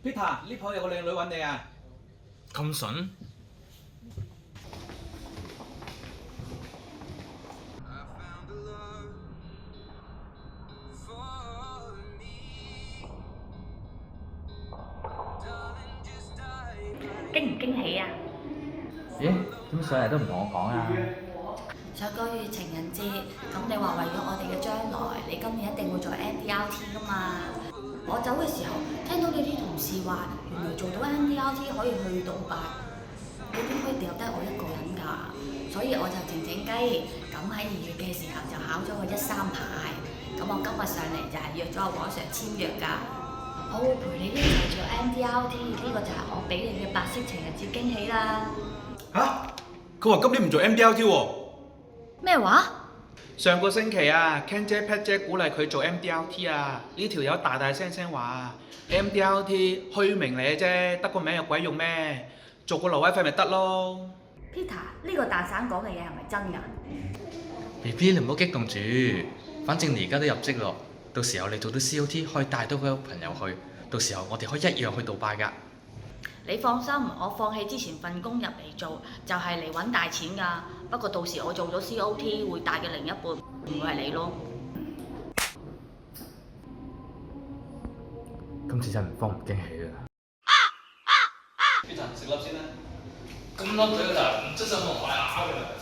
Peter，呢鋪有個靚女揾你啊！咁筍？驚唔驚喜啊？咦？點上嚟都唔同我講啊？上個月情人節，咁你話為咗我哋嘅將來，你今年一定會做 MDRT 噶嘛？我走嘅時候，聽到你啲同事話，原來做到 MDRT 可以去杜拜，你點可以掉低我一個人㗎？所以我就靜靜雞，咁喺2月嘅時候就考咗個13牌，咁我今日上嚟就係約咗阿黃 Sir 簽約㗎。我會陪你一齊做 MDRT，呢個就係我俾你嘅白色情人節驚喜啦。吓？佢話今年唔做 MDRT 喎。咩話？上個星期啊，Ken 姐 Pat 姐鼓勵佢做 MDRT 啊，呢條友大大聲聲話 MDRT 虛名嚟嘅啫，得個名有鬼用咩？做個留位費咪得咯。Peter，呢個大省講嘅嘢係咪真㗎？ BB 你唔好激動住，反正你而家都入職咯，到時候你做到 COT 可以帶多個朋友去，到時候我哋可以一樣去杜拜㗎。你放心，我放棄之前份工入嚟做，就係嚟揾大錢㗎。不過到時我做咗 COT 會帶嘅另一半，唔會係你咯。今次真係唔慌唔驚喜啦。Peter 食粒先啦。咁粒嘴就唔出心望下嘅。